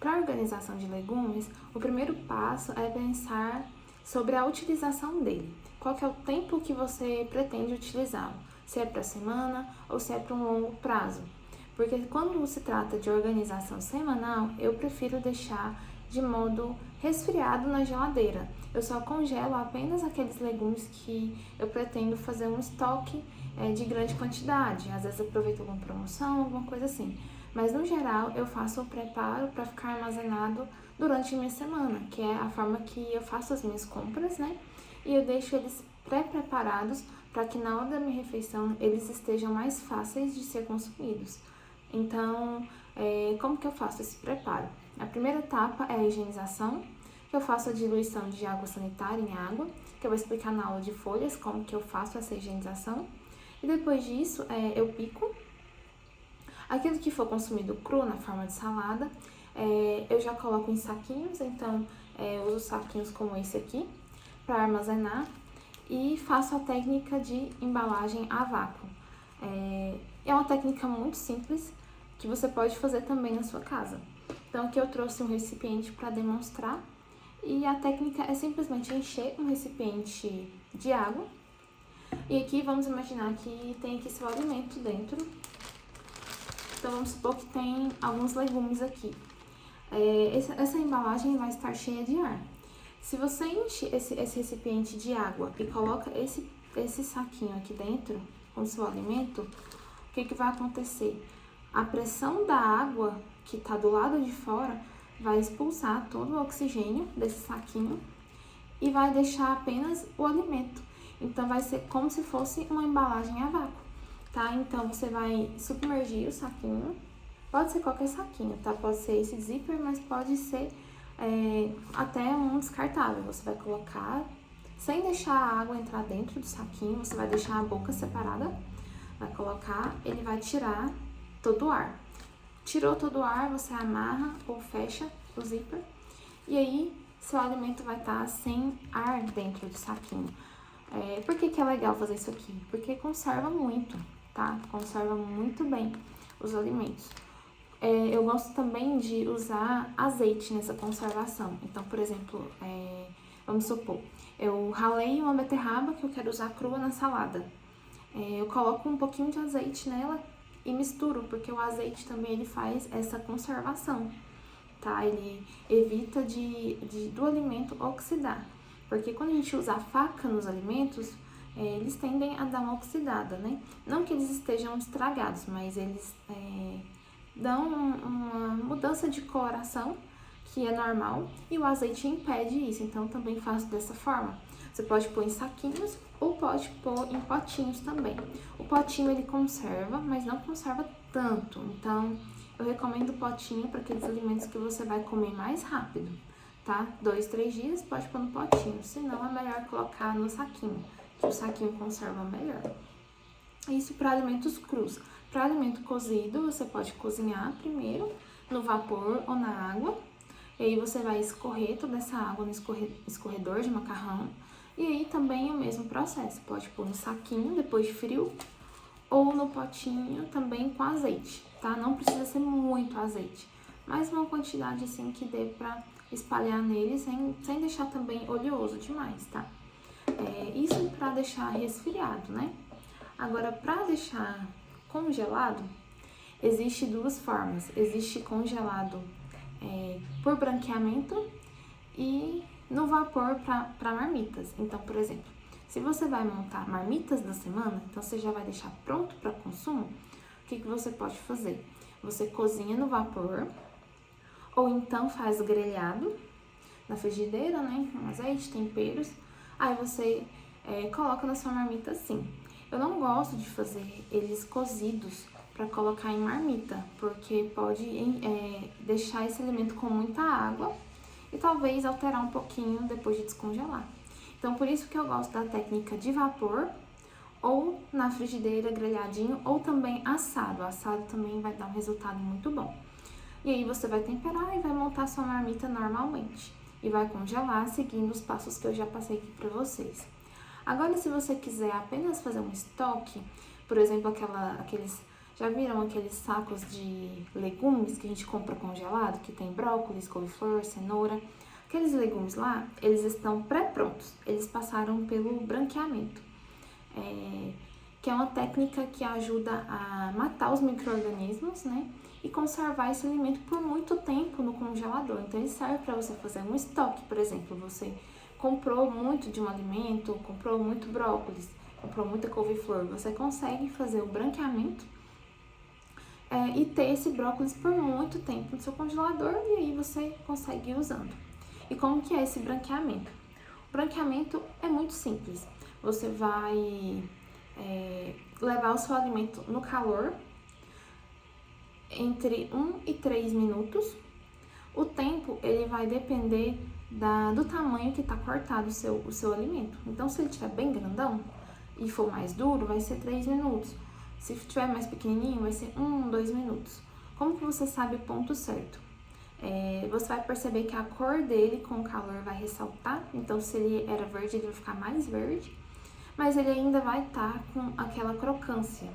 Para a organização de legumes, o primeiro passo é pensar sobre a utilização dele. Qual que é o tempo que você pretende utilizá-lo? Se é para semana ou se é para um longo prazo? Porque quando se trata de organização semanal, eu prefiro deixar de modo resfriado na geladeira. Eu só congelo apenas aqueles legumes que eu pretendo fazer um estoque de grande quantidade. Às vezes aproveito alguma promoção, alguma coisa assim. Mas no geral eu faço o preparo para ficar armazenado durante a minha semana, que é a forma que eu faço as minhas compras, né? E eu deixo eles pré-preparados para que na hora da minha refeição eles estejam mais fáceis de ser consumidos. Então, como que eu faço esse preparo? A primeira etapa é a higienização, que eu faço a diluição de água sanitária em água, que eu vou explicar na aula de folhas como que eu faço essa higienização. E depois disso, eu pico. Aquilo que for consumido cru na forma de salada, eu já coloco em saquinhos, então eu uso saquinhos como esse aqui para armazenar e faço a técnica de embalagem a vácuo. É uma técnica muito simples que você pode fazer também na sua casa. Então aqui eu trouxe um recipiente para demonstrar e a técnica é simplesmente encher um recipiente de água e aqui vamos imaginar que tem aqui seu alimento dentro. Então vamos supor que tem alguns legumes aqui. Essa embalagem vai estar cheia de ar. Se você enche esse recipiente de água e coloca esse saquinho aqui dentro com o seu alimento, o que vai acontecer? A pressão da água que está do lado de fora vai expulsar todo o oxigênio desse saquinho e vai deixar apenas o alimento. Então vai ser como se fosse uma embalagem a vácuo, tá? Então você vai submergir o saquinho, pode ser qualquer saquinho, tá? Pode ser esse zíper, mas pode ser até um descartável. Você vai colocar, sem deixar a água entrar dentro do saquinho, você vai deixar a boca separada, vai colocar, ele vai tirar todo o ar. Tirou todo o ar, você amarra ou fecha o zíper e aí seu alimento vai estar sem ar dentro do saquinho. Por que é legal fazer isso aqui? Porque conserva muito, tá? Conserva muito bem os alimentos. Eu gosto também de usar azeite nessa conservação. Então, por exemplo, vamos supor, eu ralei uma beterraba que eu quero usar crua na salada. Eu coloco um pouquinho de azeite nela e misturo, porque o azeite também ele faz essa conservação, tá? Ele evita do alimento oxidar. Porque quando a gente usa a faca nos alimentos, eles tendem a dar uma oxidada, né? Não que eles estejam estragados, mas eles dão uma mudança de coloração, que é normal, e o azeite impede isso, então também faço dessa forma. Você pode pôr em saquinhos ou pode pôr em potinhos também. O potinho ele conserva, mas não conserva tanto, então eu recomendo o potinho para aqueles alimentos que você vai comer mais rápido, tá? 2, 3 dias pode pôr no potinho, senão é melhor colocar no saquinho, que o saquinho conserva melhor. Isso para alimentos crus. Para alimento cozido, você pode cozinhar primeiro no vapor ou na água. E aí você vai escorrer toda essa água no escorredor de macarrão. E aí também é o mesmo processo. Pode pôr no saquinho depois de frio ou no potinho também com azeite, tá? Não precisa ser muito azeite, mas uma quantidade assim que dê pra espalhar nele sem deixar também oleoso demais, tá? Isso pra deixar resfriado, né? Agora, pra deixar congelado, existe duas formas. Existe congelado por branqueamento e no vapor para marmitas. Então, por exemplo, se você vai montar marmitas da semana, então você já vai deixar pronto para consumo, o que você pode fazer? Você cozinha no vapor ou então faz grelhado na frigideira, né, com azeite, temperos, aí você coloca na sua marmita assim. Eu não gosto de fazer eles cozidos para colocar em marmita, porque pode deixar esse alimento com muita água e talvez alterar um pouquinho depois de descongelar. Então, por isso que eu gosto da técnica de vapor, ou na frigideira grelhadinho, ou também assado. Assado também vai dar um resultado muito bom. E aí você vai temperar e vai montar sua marmita normalmente. E vai congelar seguindo os passos que eu já passei aqui para vocês. Agora, se você quiser apenas fazer um estoque, por exemplo, aqueles Já viram aqueles sacos de legumes que a gente compra congelado, que tem brócolis, couve-flor, cenoura? Aqueles legumes lá, eles estão pré-prontos, eles passaram pelo branqueamento, que é uma técnica que ajuda a matar os micro-organismos, né? E conservar esse alimento por muito tempo no congelador. Então, ele serve para você fazer um estoque, por exemplo, você comprou muito de um alimento, comprou muito brócolis, comprou muita couve-flor, você consegue fazer o branqueamento e ter esse brócolis por muito tempo no seu congelador e aí você consegue ir usando. E como que é esse branqueamento? O branqueamento é muito simples. Você vai levar o seu alimento no calor entre 1 e 3 minutos. O tempo, ele vai depender do tamanho que está cortado o seu alimento. Então, se ele estiver bem grandão e for mais duro, vai ser 3 minutos. Se estiver mais pequenininho, vai ser 1, 2 minutos. Como que você sabe o ponto certo? Você vai perceber que a cor dele com o calor vai ressaltar. Então, se ele era verde, ele vai ficar mais verde. Mas ele ainda vai estar com aquela crocância.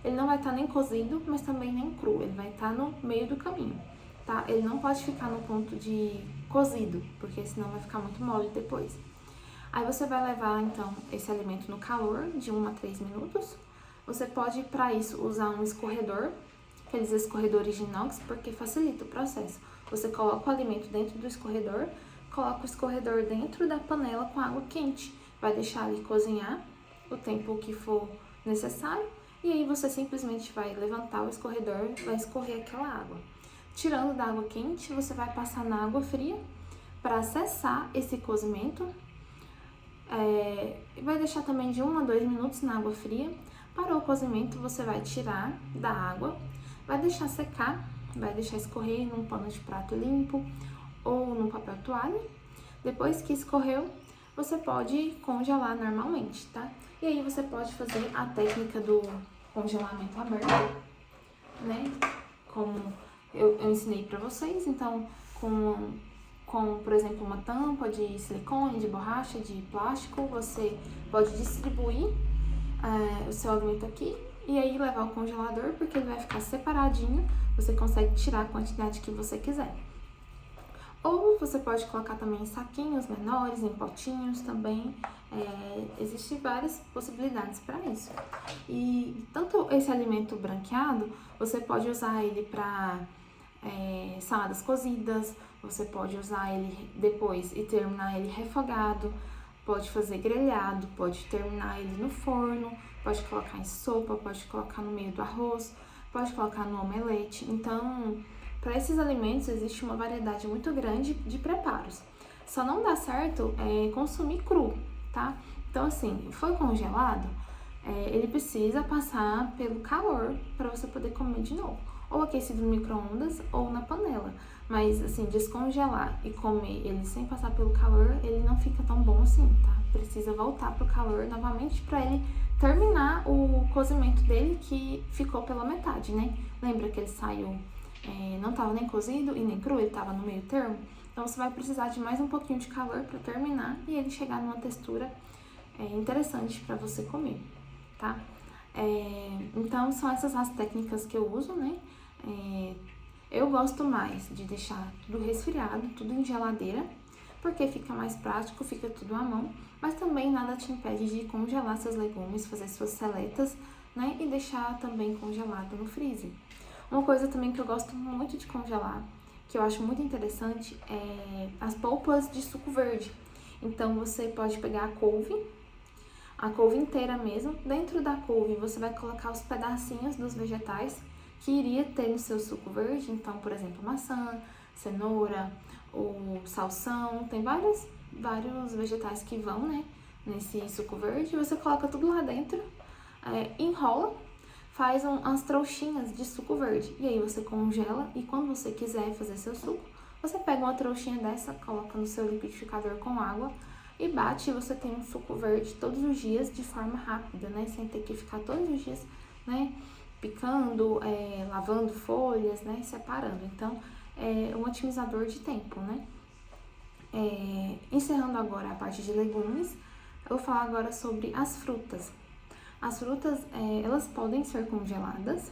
Ele não vai estar nem cozido, mas também nem cru. Ele vai estar no meio do caminho, tá? Ele não pode ficar no ponto de cozido, porque senão vai ficar muito mole depois. Aí você vai levar, então, esse alimento no calor de 1 a 3 minutos. Você pode, para isso, usar um escorredor, aqueles escorredores de inox, porque facilita o processo. Você coloca o alimento dentro do escorredor, coloca o escorredor dentro da panela com água quente. Vai deixar ali cozinhar o tempo que for necessário e aí você simplesmente vai levantar o escorredor, vai escorrer aquela água. Tirando da água quente, você vai passar na água fria para cessar esse cozimento. Vai deixar também de 1 a 2 minutos na água fria. Para o cozimento, você vai tirar da água, vai deixar secar, vai deixar escorrer num pano de prato limpo ou num papel toalha. Depois que escorreu, você pode congelar normalmente, tá? E aí você pode fazer a técnica do congelamento aberto, né? Como eu ensinei pra vocês, então com, por exemplo, uma tampa de silicone, de borracha, de plástico, você pode distribuir o seu alimento aqui e aí levar ao congelador, porque ele vai ficar separadinho, você consegue tirar a quantidade que você quiser. Ou você pode colocar também em saquinhos menores, em potinhos também. Existem várias possibilidades para isso. E tanto esse alimento branqueado, você pode usar ele para saladas cozidas, você pode usar ele depois e terminar ele refogado, pode fazer grelhado, pode terminar ele no forno, pode colocar em sopa, pode colocar no meio do arroz, pode colocar no omelete. Então, para esses alimentos existe uma variedade muito grande de preparos. Só não dá certo consumir cru, tá? Então, assim, foi congelado, ele precisa passar pelo calor para você poder comer de novo. Ou aquecido no micro-ondas ou na panela. Mas, assim, descongelar e comer ele sem passar pelo calor, ele não fica tão bom assim, tá? Precisa voltar pro calor novamente para ele terminar o cozimento dele, que ficou pela metade, né? Lembra que ele saiu... não estava nem cozido e nem cru, ele estava no meio termo. Então, você vai precisar de mais um pouquinho de calor para terminar e ele chegar numa textura interessante para você comer, tá? Então, são essas as técnicas que eu uso, né? Eu gosto mais de deixar tudo resfriado, tudo em geladeira, porque fica mais prático, fica tudo à mão, mas também nada te impede de congelar seus legumes, fazer suas seletas, né? E deixar também congelado no freezer. Uma coisa também que eu gosto muito de congelar, que eu acho muito interessante, é as polpas de suco verde. Então, você pode pegar a couve inteira mesmo. Dentro da couve, você vai colocar os pedacinhos dos vegetais que iria ter no seu suco verde. Então, por exemplo, maçã, cenoura, o salsão, tem vários vegetais que vão, né, nesse suco verde. Você coloca tudo lá dentro, enrola, faz umas trouxinhas de suco verde. E aí você congela e quando você quiser fazer seu suco, você pega uma trouxinha dessa, coloca no seu liquidificador com água e bate, e você tem um suco verde todos os dias de forma rápida, né? Sem ter que ficar todos os dias, né, picando, lavando folhas, né, separando. Então, é um otimizador de tempo, né? Encerrando agora a parte de legumes, eu vou falar agora sobre as frutas. As frutas, elas podem ser congeladas,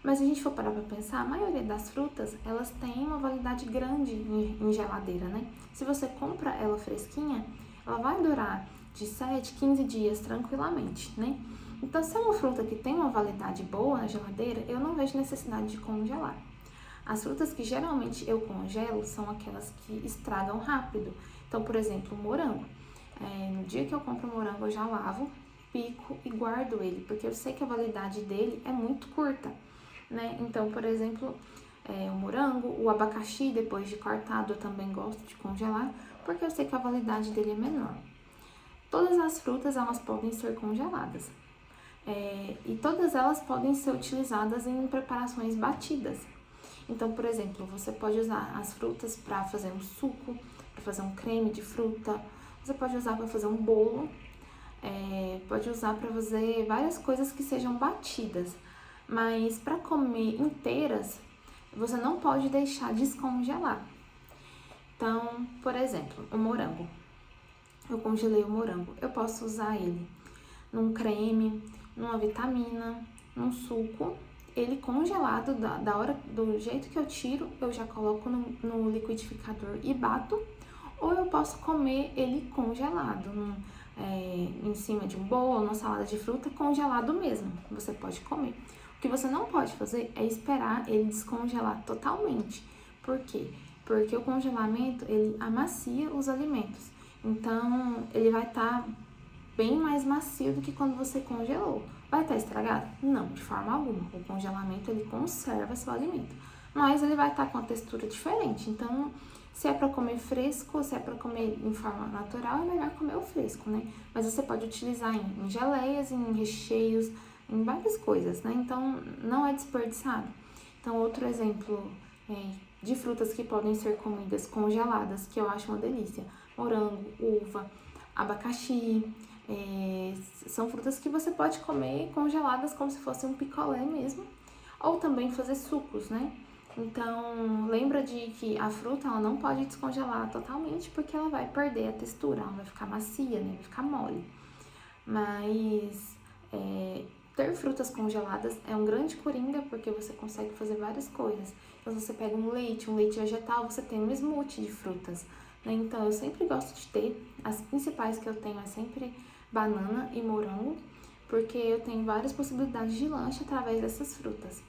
Mas se a gente for parar para pensar, a maioria das frutas, elas têm uma validade grande em geladeira, né? Se você compra ela fresquinha, ela vai durar de 7, 15 dias tranquilamente, né? Então, se é uma fruta que tem uma validade boa na geladeira, eu não vejo necessidade de congelar. As frutas que geralmente eu congelo são aquelas que estragam rápido. Então, por exemplo, o morango. No dia que eu compro o morango, eu já lavo, pico e guardo ele, porque eu sei que a validade dele é muito curta, né? Então, por exemplo, o morango, o abacaxi, depois de cortado, eu também gosto de congelar, porque eu sei que a validade dele é menor. Todas as frutas, elas podem ser congeladas. E todas elas podem ser utilizadas em preparações batidas. Então, por exemplo, você pode usar as frutas para fazer um suco, para fazer um creme de fruta, você pode usar para fazer um bolo, pode usar para fazer várias coisas que sejam batidas. Mas para comer inteiras, você não pode deixar descongelar. Então, por exemplo, o morango. Eu congelei o morango. Eu posso usar ele num creme, numa vitamina, num suco. Ele congelado, da hora, do jeito que eu tiro, eu já coloco no liquidificador e bato. Ou eu posso comer ele congelado, em cima de um bolo, numa salada de fruta, congelado mesmo. Você pode comer. O que você não pode fazer é esperar ele descongelar totalmente. Por quê? Porque o congelamento, ele amacia os alimentos. Então, ele vai estar bem mais macio do que quando você congelou. Vai estar estragado? Não, de forma alguma. O congelamento, ele conserva seu alimento. Mas ele vai estar com uma textura diferente. Então, se é para comer fresco, se é para comer em forma natural, é melhor comer o fresco, né? Mas você pode utilizar em geleias, em recheios, em várias coisas, né? Então, não é desperdiçado. Então, outro exemplo de frutas que podem ser comidas congeladas, que eu acho uma delícia. Morango, uva, abacaxi, são frutas que você pode comer congeladas como se fosse um picolé mesmo, ou também fazer sucos, né? Então, lembra de que a fruta ela não pode descongelar totalmente porque ela vai perder a textura, ela vai ficar macia, né? Vai ficar mole. Mas ter frutas congeladas é um grande coringa porque você consegue fazer várias coisas. Então, você pega um leite vegetal, você tem um smoothie de frutas, né? Então, eu sempre gosto de ter, as principais que eu tenho é sempre banana e morango, porque eu tenho várias possibilidades de lanche através dessas frutas.